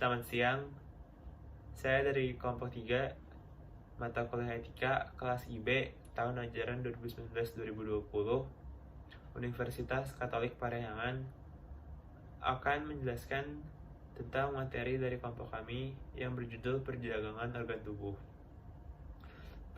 Selamat siang, saya dari kelompok 3 mata kuliah etika kelas IB tahun ajaran 2019-2020 Universitas Katolik Parahyangan akan menjelaskan tentang materi dari kelompok kami yang berjudul Perdagangan Organ Tubuh.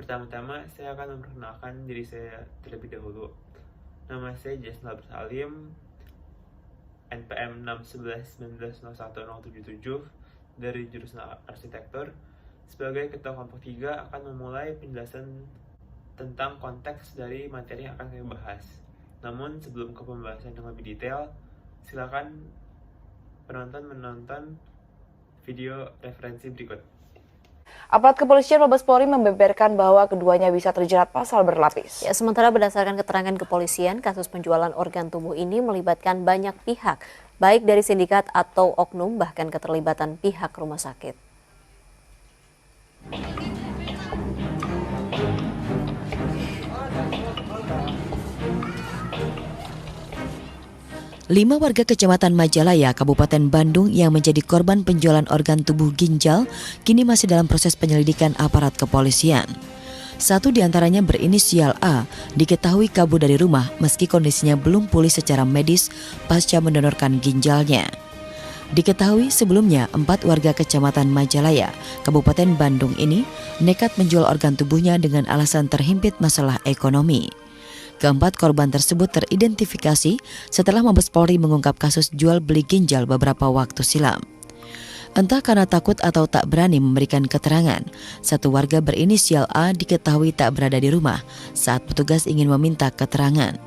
Pertama-tama, saya akan memperkenalkan diri saya terlebih dahulu. Nama saya Jasna Salim, NPM 611190177 dari jurusan arsitektur. Sebagai ketua kelompok 3 akan memulai penjelasan tentang konteks dari materi yang akan kami bahas. Namun sebelum ke pembahasan yang lebih detail, silakan penonton menonton video referensi berikut. Aparat kepolisian Mabes Polri membeberkan bahwa keduanya bisa terjerat pasal berlapis. Ya, sementara berdasarkan keterangan kepolisian, kasus penjualan organ tubuh ini melibatkan banyak pihak, baik dari sindikat atau oknum, bahkan keterlibatan pihak rumah sakit. Lima warga Kecamatan Majalaya, Kabupaten Bandung yang menjadi korban penjualan organ tubuh ginjal kini masih dalam proses penyelidikan aparat kepolisian. Satu di antaranya berinisial A diketahui kabur dari rumah meski kondisinya belum pulih secara medis pasca mendonorkan ginjalnya. Diketahui sebelumnya 4 warga Kecamatan Majalaya, Kabupaten Bandung ini nekat menjual organ tubuhnya dengan alasan terhimpit masalah ekonomi. Keempat korban tersebut teridentifikasi setelah Mabes Polri mengungkap kasus jual beli ginjal beberapa waktu silam. Entah karena takut atau tak berani memberikan keterangan, satu warga berinisial A diketahui tak berada di rumah saat petugas ingin meminta keterangan.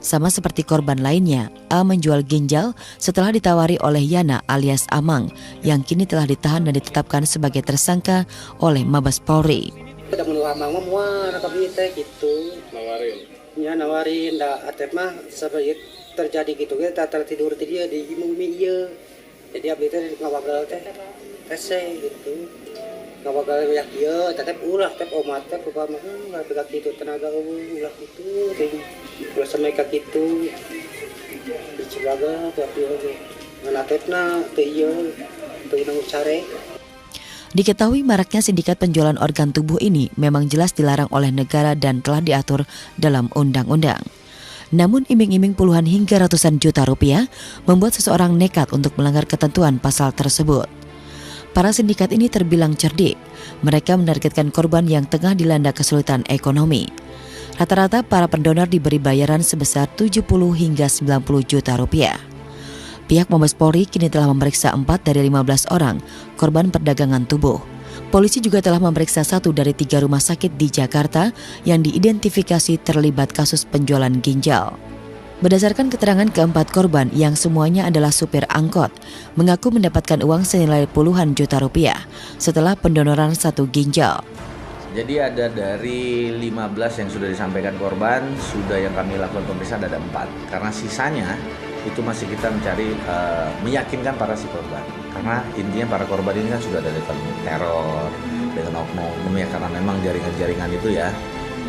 Sama seperti korban lainnya, A menjual ginjal setelah ditawari oleh Yana alias Amang yang kini telah ditahan dan ditetapkan sebagai tersangka oleh Mabes Polri. Udah menurut Amang muar tapi gitu. Ya nawarin dah atep mah sebagai terjadi gitu kita tertidur ti dia di mumi ieu. Jadi abdi teh ngawagal teh tese gitu. Ngawagal banyak ieu tetep ulah tep omat teh kupama enggak tegak kitu tenaga ulah kitu teh. Ulah sampai ka kitu. Dicilaga tapi ngan atepna teh ieu teu nang care. Diketahui maraknya sindikat penjualan organ tubuh ini memang jelas dilarang oleh negara dan telah diatur dalam undang-undang. Namun iming-iming puluhan hingga ratusan juta rupiah membuat seseorang nekat untuk melanggar ketentuan pasal tersebut. Para sindikat ini terbilang cerdik. Mereka menargetkan korban yang tengah dilanda kesulitan ekonomi. Rata-rata para pendonor diberi bayaran sebesar 70 hingga 90 juta rupiah. Pihak Mabes Polri kini telah memeriksa 4 dari 15 orang korban perdagangan tubuh. Polisi juga telah memeriksa 1 dari 3 rumah sakit di Jakarta yang diidentifikasi terlibat kasus penjualan ginjal. Berdasarkan keterangan keempat korban yang semuanya adalah supir angkot, mengaku mendapatkan uang senilai puluhan juta rupiah setelah pendonoran 1 ginjal. Jadi ada dari 15 yang sudah disampaikan korban, sudah yang kami lakukan pemeriksaan ada 4. Karena sisanya itu masih kita mencari meyakinkan para si korban. Karena intinya para korban ini kan sudah ada dengan teror, dengan oknum ya, karena memang jaringan-jaringan itu ya.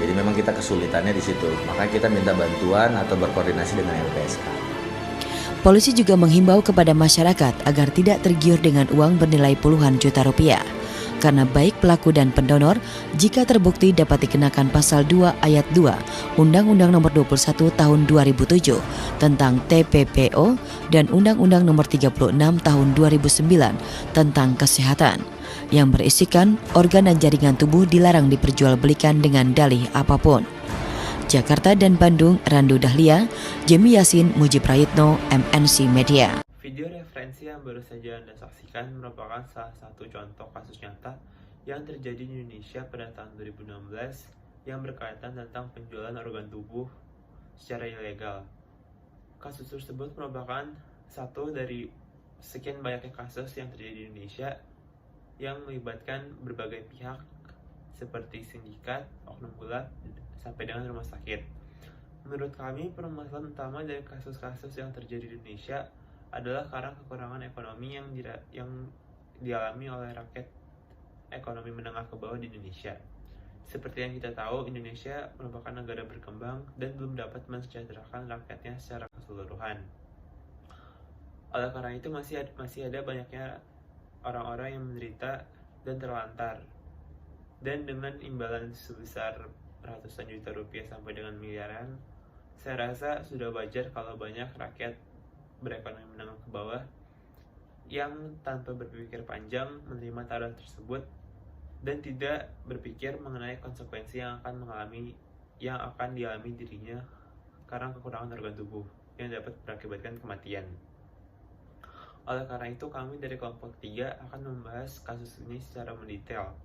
Jadi memang kita kesulitannya di situ. Makanya kita minta bantuan atau berkoordinasi dengan LPSK. Polisi juga menghimbau kepada masyarakat agar tidak tergiur dengan uang bernilai puluhan juta rupiah. Karena baik pelaku dan pendonor jika terbukti dapat dikenakan pasal 2 ayat 2 Undang-Undang Nomor 21 Tahun 2007 tentang TPPO dan Undang-Undang Nomor 36 Tahun 2009 tentang kesehatan yang berisikan organ dan jaringan tubuh dilarang diperjualbelikan dengan dalih apapun. Jakarta dan Bandung, Randu Dahlia, Jemi Yasin, Mujib Prayitno, MNC Media. Video referensi yang baru saja Anda saksikan merupakan salah satu contoh kasus nyata yang terjadi di Indonesia pada tahun 2016 yang berkaitan tentang penjualan organ tubuh secara ilegal. Kasus tersebut merupakan satu dari sekian banyaknya kasus yang terjadi di Indonesia yang melibatkan berbagai pihak seperti sindikat, oknum gelap, sampai dengan rumah sakit. Menurut kami, permasalahan utama dari kasus-kasus yang terjadi di Indonesia adalah karena kekurangan ekonomi yang dialami oleh rakyat ekonomi menengah ke bawah di Indonesia. Seperti yang kita tahu, Indonesia merupakan negara berkembang dan belum dapat mensejahterakan rakyatnya secara keseluruhan. Oleh karena itu masih ada banyaknya orang-orang yang menderita dan terlantar. Dan dengan imbalan sebesar ratusan juta rupiah sampai dengan miliaran, saya rasa sudah wajar kalau banyak rakyat berekonomi menengah ke bawah yang tanpa berpikir panjang menerima tawaran tersebut dan tidak berpikir mengenai konsekuensi yang akan dialami dirinya karena kekurangan organ tubuh yang dapat berakibatkan kematian. Oleh karena itu, kami dari kelompok 3 akan membahas kasus ini secara mendetail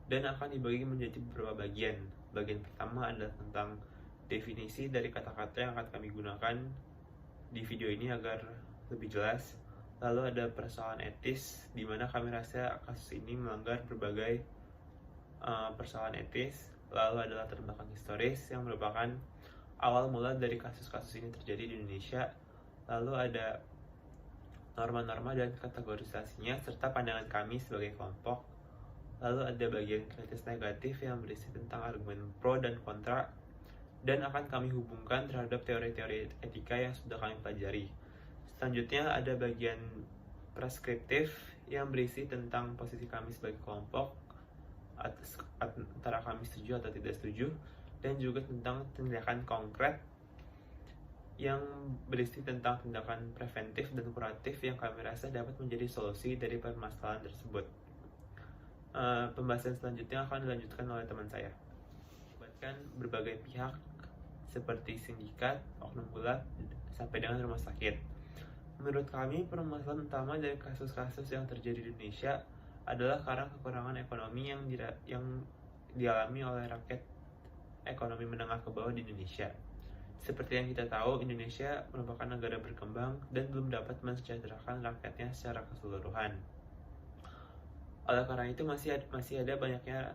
dan akan dibagi menjadi beberapa bagian. Bagian pertama adalah tentang definisi dari kata-kata yang akan kami gunakan di video ini agar lebih jelas. Lalu ada persoalan etis, di mana kami rasa kasus ini melanggar berbagai persoalan etis. Lalu ada latar belakang historis yang merupakan awal mula dari kasus-kasus ini terjadi di Indonesia. Lalu ada norma-norma dan kategorisasinya serta pandangan kami sebagai kelompok. Lalu ada bagian kritis negatif yang berisi tentang argumen pro dan kontra dan akan kami hubungkan terhadap teori-teori etika yang sudah kami pelajari. Selanjutnya ada bagian preskriptif yang berisi tentang posisi kami sebagai kelompok, antara kami setuju atau tidak setuju, dan juga tentang tindakan konkret yang berisi tentang tindakan preventif dan kuratif yang kami rasa dapat menjadi solusi dari permasalahan tersebut. Pembahasan selanjutnya akan dilanjutkan oleh teman saya. Melibatkan berbagai pihak seperti sindikat, oknum gulat, sampai dengan rumah sakit. Menurut kami, permasalahan utama dari kasus-kasus yang terjadi di Indonesia adalah karena kekurangan ekonomi yang dialami oleh rakyat ekonomi menengah ke bawah di Indonesia. Seperti yang kita tahu, Indonesia merupakan negara berkembang dan belum dapat mensejahterakan rakyatnya secara keseluruhan. Oleh karena itu, masih ada banyaknya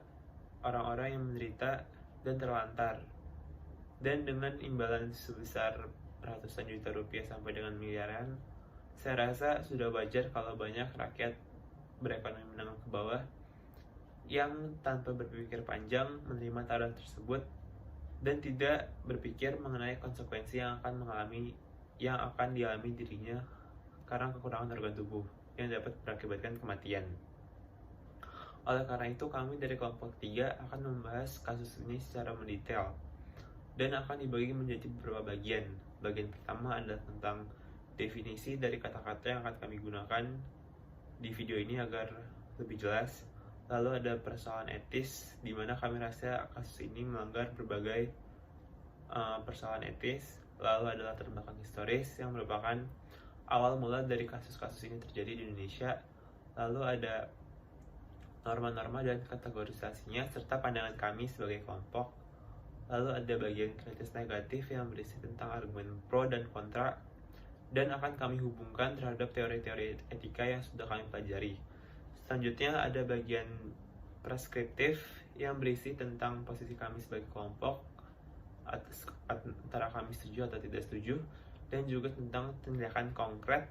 orang-orang yang menderita dan terlantar. Dan dengan imbalan sebesar ratusan juta rupiah sampai dengan miliaran, saya rasa sudah wajar kalau banyak rakyat berekonomi menengah ke bawah yang tanpa berpikir panjang menerima tawaran tersebut dan tidak berpikir mengenai konsekuensi yang akan dialami dirinya karena kekurangan organ tubuh yang dapat berakibatkan kematian. Oleh karena itu, kami dari kelompok 3 akan membahas kasus ini secara mendetail dan akan dibagi menjadi beberapa bagian. Bagian pertama adalah tentang definisi dari kata-kata yang akan kami gunakan di video ini agar lebih jelas. Lalu ada persoalan etis, di mana kami rasa kasus ini melanggar berbagai persoalan etis. Lalu ada latar belakang historis yang merupakan awal mula dari kasus-kasus ini terjadi di Indonesia. Lalu ada norma-norma dan kategorisasinya serta pandangan kami sebagai kelompok. Lalu ada bagian kritis negatif yang berisi tentang argumen pro dan kontra dan akan kami hubungkan terhadap teori-teori etika yang sudah kami pelajari. Selanjutnya ada bagian preskriptif yang berisi tentang posisi kami sebagai kelompok, antara kami setuju atau tidak setuju, dan juga tentang tindakan konkret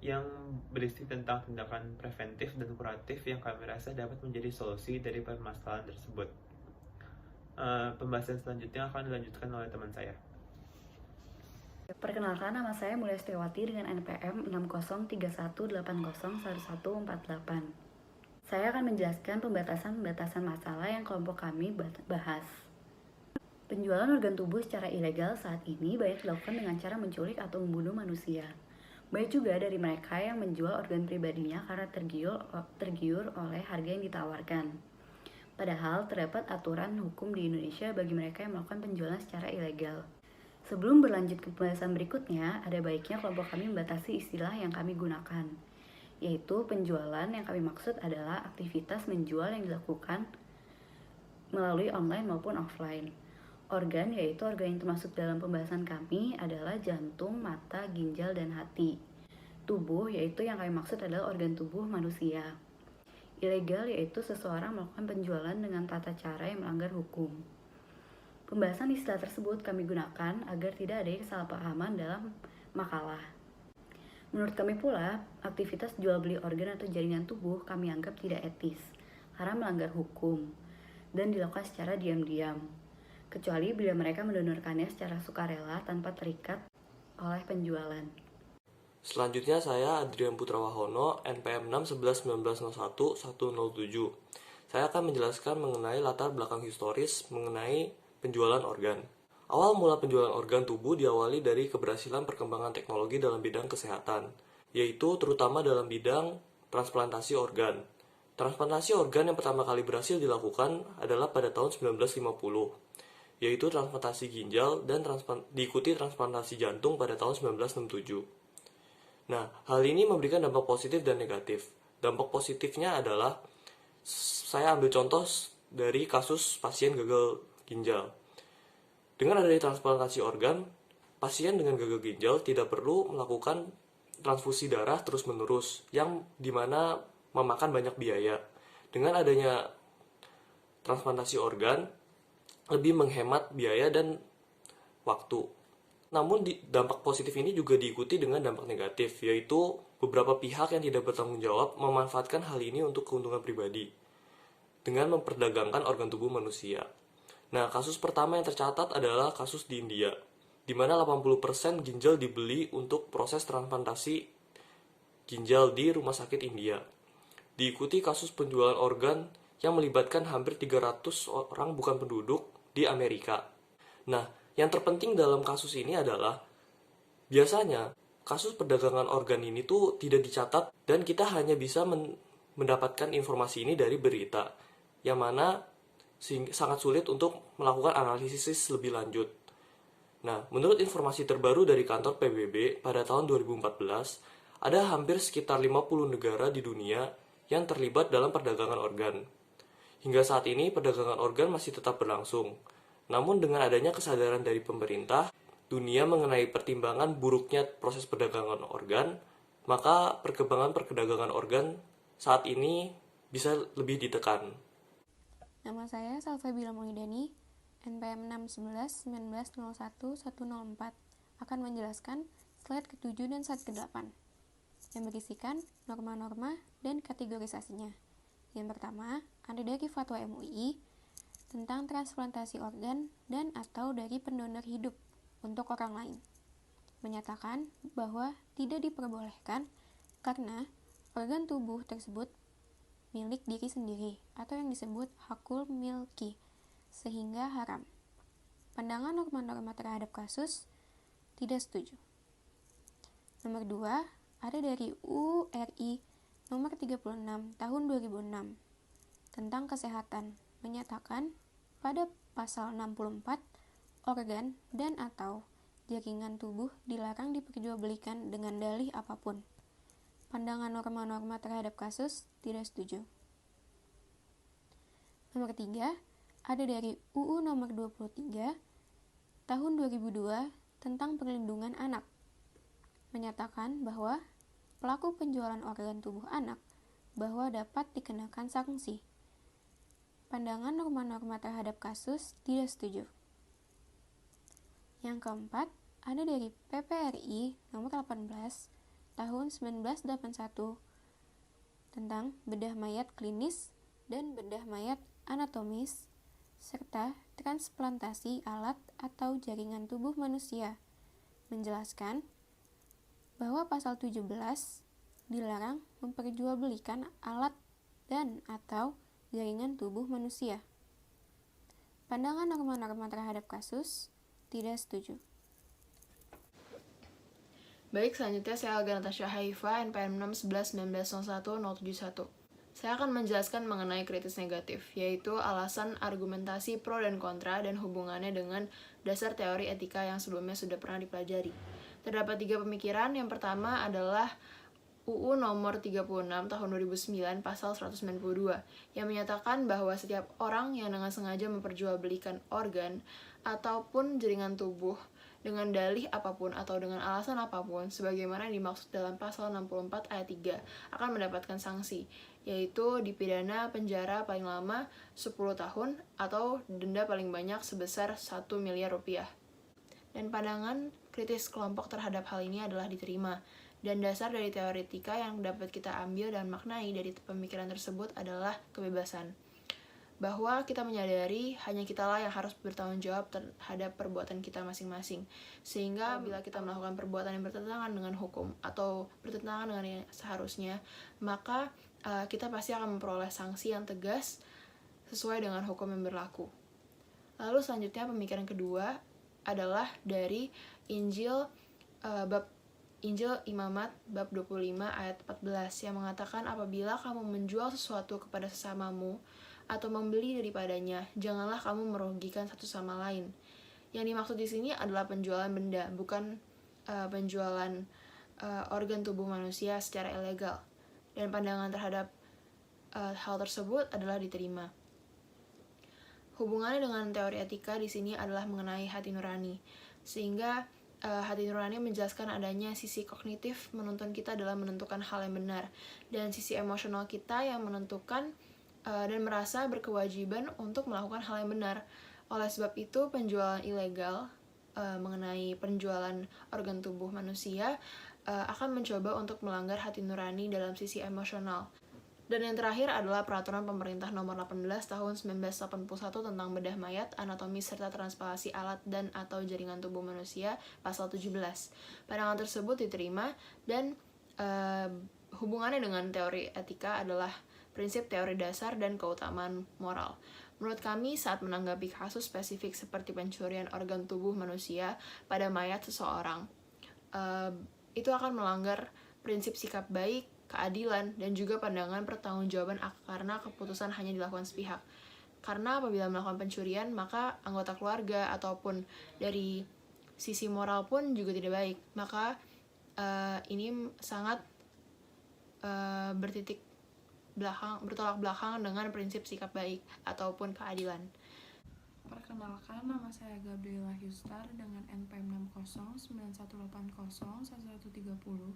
yang berisi tentang tindakan preventif dan kuratif yang kami rasa dapat menjadi solusi dari permasalahan tersebut. Pembahasan selanjutnya akan dilanjutkan oleh teman saya. Perkenalkan, nama saya Mulia Setiawati dengan NPM 6031801148. Saya akan menjelaskan pembatasan masalah yang kelompok kami bahas. Penjualan organ tubuh secara ilegal saat ini banyak dilakukan dengan cara menculik atau membunuh manusia. Banyak juga dari mereka yang menjual organ pribadinya karena tergiur oleh harga yang ditawarkan. Padahal terdapat aturan hukum di Indonesia bagi mereka yang melakukan penjualan secara ilegal. Sebelum berlanjut ke pembahasan berikutnya, ada baiknya kelompok kami membatasi istilah yang kami gunakan, yaitu penjualan yang kami maksud adalah aktivitas menjual yang dilakukan melalui online maupun offline. Organ, yaitu organ yang termasuk dalam pembahasan kami adalah jantung, mata, ginjal, dan hati. Tubuh, yaitu yang kami maksud adalah organ tubuh manusia. Ilegal, yaitu seseorang melakukan penjualan dengan tata cara yang melanggar hukum. Pembahasan istilah tersebut kami gunakan agar tidak ada kesalahpahaman dalam makalah. Menurut kami pula, aktivitas jual beli organ atau jaringan tubuh kami anggap tidak etis karena melanggar hukum dan dilakukan secara diam-diam, kecuali bila mereka mendonorkannya secara sukarela tanpa terikat oleh penjualan. Selanjutnya saya Adrian Putrawahono, NPM 6111901-107. Saya akan menjelaskan mengenai latar belakang historis mengenai penjualan organ. Awal mula penjualan organ tubuh diawali dari keberhasilan perkembangan teknologi dalam bidang kesehatan, yaitu terutama dalam bidang transplantasi organ. Transplantasi organ yang pertama kali berhasil dilakukan adalah pada tahun 1950, yaitu transplantasi ginjal dan diikuti transplantasi jantung pada tahun 1967. Nah, hal ini memberikan dampak positif dan negatif. Dampak positifnya adalah, saya ambil contoh dari kasus pasien gagal ginjal. Dengan adanya transplantasi organ, pasien dengan gagal ginjal tidak perlu melakukan transfusi darah terus-menerus, yang dimana memakan banyak biaya. Dengan adanya transplantasi organ, lebih menghemat biaya dan waktu. Namun dampak positif ini juga diikuti dengan dampak negatif, yaitu beberapa pihak yang tidak bertanggung jawab memanfaatkan hal ini untuk keuntungan pribadi dengan memperdagangkan organ tubuh manusia. Nah, kasus pertama yang tercatat adalah kasus di India, di mana 80% ginjal dibeli untuk proses transplantasi ginjal di rumah sakit India. Diikuti kasus penjualan organ yang melibatkan hampir 300 orang bukan penduduk di Amerika. Nah, yang terpenting dalam kasus ini adalah, biasanya kasus perdagangan organ ini tuh tidak dicatat dan kita hanya bisa mendapatkan informasi ini dari berita, yang mana sangat sulit untuk melakukan analisis lebih lanjut. Nah, menurut informasi terbaru dari kantor PBB pada tahun 2014, ada hampir sekitar 50 negara di dunia yang terlibat dalam perdagangan organ. Hingga saat ini, perdagangan organ masih tetap berlangsung. Namun dengan adanya kesadaran dari pemerintah dunia mengenai pertimbangan buruknya proses perdagangan organ, maka perkembangan perdagangan organ saat ini bisa lebih ditekan. Nama saya Salsabila Maulidani, NPM 6111901-104, akan menjelaskan slide ke-7 dan slide ke-8 yang berisikan norma-norma dan kategorisasinya. Yang pertama, ada dari Fatwa MUI tentang transplantasi organ dan atau dari pendonor hidup untuk orang lain, menyatakan bahwa tidak diperbolehkan karena organ tubuh tersebut milik diri sendiri atau yang disebut hakul milki, sehingga haram. Pandangan norma-norma terhadap kasus tidak setuju. Nomor 2, ada dari URI nomor 36 tahun 2006 tentang kesehatan, menyatakan pada pasal 64, organ dan atau jaringan tubuh dilarang diperjualbelikan dengan dalih apapun. Pandangan norma-norma terhadap kasus tidak setuju. Nomor 3, ada dari UU nomor 23 tahun 2002 tentang perlindungan anak, menyatakan bahwa pelaku penjualan organ tubuh anak bahwa dapat dikenakan sanksi. Pandangan norma-norma terhadap kasus tidak setuju. Yang keempat, ada dari PPRI nomor 18 tahun 1981 tentang bedah mayat klinis dan bedah mayat anatomis serta transplantasi alat atau jaringan tubuh manusia, menjelaskan bahwa pasal 17 dilarang memperjualbelikan alat dan atau jaringan tubuh manusia. Pandangan norma-norma terhadap kasus tidak setuju. Baik, selanjutnya saya Alga Natasha Haifa, NPM 6111901-071. Saya akan menjelaskan mengenai kritis negatif, yaitu alasan argumentasi pro dan kontra dan hubungannya dengan dasar teori etika yang sebelumnya sudah pernah dipelajari. Terdapat 3 pemikiran. Yang pertama adalah UU nomor 36 tahun 2009 pasal 192 yang menyatakan bahwa setiap orang yang dengan sengaja memperjualbelikan organ ataupun jaringan tubuh dengan dalih apapun atau dengan alasan apapun sebagaimana yang dimaksud dalam pasal 64 ayat 3 akan mendapatkan sanksi, yaitu dipidana penjara paling lama 10 tahun atau denda paling banyak sebesar 1 miliar rupiah. Dan pandangan kritis kelompok terhadap hal ini adalah diterima. Dan dasar dari teoretika yang dapat kita ambil dan maknai dari pemikiran tersebut adalah kebebasan. bahwa kita menyadari hanya kitalah yang harus bertanggung jawab terhadap perbuatan kita masing-masing. Sehingga bila kita melakukan perbuatan yang bertentangan dengan hukum atau bertentangan dengan yang seharusnya, maka kita pasti akan memperoleh sanksi yang tegas sesuai dengan hukum yang berlaku. Lalu selanjutnya pemikiran kedua adalah dari Injil Imamat bab 25 ayat 14 yang mengatakan, apabila kamu menjual sesuatu kepada sesamamu atau membeli daripadanya, janganlah kamu merugikan satu sama lain. Yang dimaksud di sini adalah penjualan benda, bukan penjualan organ tubuh manusia secara ilegal. Dan pandangan terhadap hal tersebut adalah diterima. Hubungannya dengan teori etika di sini adalah mengenai hati nurani, sehingga hati nurani menjelaskan adanya sisi kognitif menuntun kita dalam menentukan hal yang benar, dan sisi emosional kita yang menentukan dan merasa berkewajiban untuk melakukan hal yang benar. Oleh sebab itu, penjualan ilegal mengenai penjualan organ tubuh manusia akan mencoba untuk melanggar hati nurani dalam sisi emosional. Dan yang terakhir adalah peraturan pemerintah nomor 18 tahun 1981 tentang bedah mayat, anatomi serta transplantasi alat dan atau jaringan tubuh manusia, pasal 17. Pandangan tersebut diterima dan hubungannya dengan teori etika adalah prinsip teori dasar dan keutamaan moral. Menurut kami, saat menanggapi kasus spesifik seperti pencurian organ tubuh manusia pada mayat seseorang, itu akan melanggar prinsip sikap baik, keadilan, dan juga pandangan pertanggungjawaban karena keputusan hanya dilakukan sepihak. Karena apabila melakukan pencurian, maka anggota keluarga ataupun dari sisi moral pun juga tidak baik. Maka ini sangat bertolak belakang dengan prinsip sikap baik ataupun keadilan. Perkenalkan, nama saya Gabriela Hustar dengan NPM 6091801130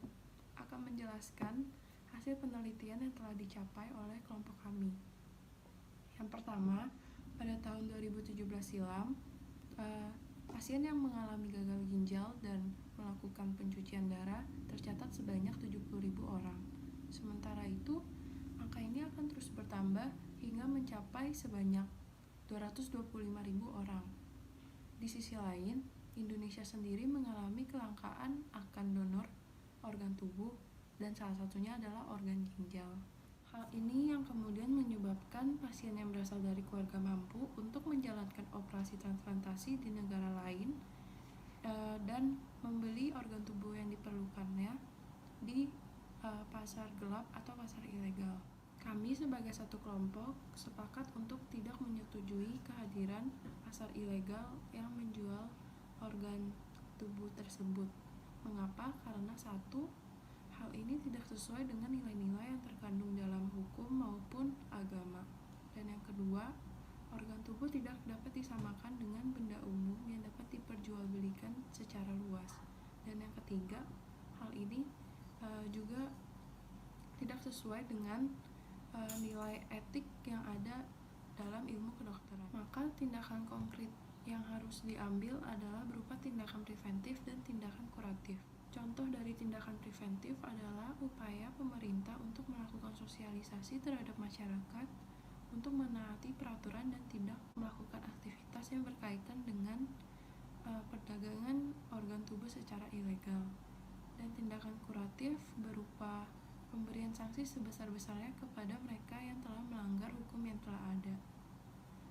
akan menjelaskan hasil penelitian yang telah dicapai oleh kelompok kami. Yang pertama, pada tahun 2017 silam, pasien yang mengalami gagal ginjal dan melakukan pencucian darah tercatat sebanyak 70.000 orang. Sementara itu, angka ini akan terus bertambah hingga mencapai sebanyak 225.000 orang. Di sisi lain, Indonesia sendiri mengalami kelangkaan akan donor organ tubuh dan salah satunya adalah organ ginjal. Hal ini yang kemudian menyebabkan pasien yang berasal dari keluarga mampu untuk menjalankan operasi transplantasi di negara lain dan membeli organ tubuh yang diperlukannya di pasar gelap atau pasar ilegal. Kami sebagai satu kelompok sepakat untuk tidak menyetujui kehadiran pasar ilegal yang menjual organ tubuh tersebut. Mengapa? Karena satu, hal ini tidak sesuai dengan nilai-nilai yang terkandung dalam hukum maupun agama. Dan yang kedua, organ tubuh tidak dapat disamakan dengan benda umum yang dapat diperjualbelikan secara luas. Dan yang ketiga, hal ini juga tidak sesuai dengan nilai etik yang ada dalam ilmu kedokteran. Maka tindakan konkret yang harus diambil adalah berupa tindakan preventif dan tindakan kuratif. Contoh dari tindakan preventif adalah upaya pemerintah untuk melakukan sosialisasi terhadap masyarakat untuk menaati peraturan dan tidak melakukan aktivitas yang berkaitan dengan perdagangan organ tubuh secara ilegal. Dan tindakan kuratif berupa pemberian sanksi sebesar-besarnya kepada mereka yang telah melanggar hukum yang telah ada.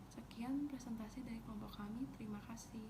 Sekian presentasi dari kelompok kami, terima kasih.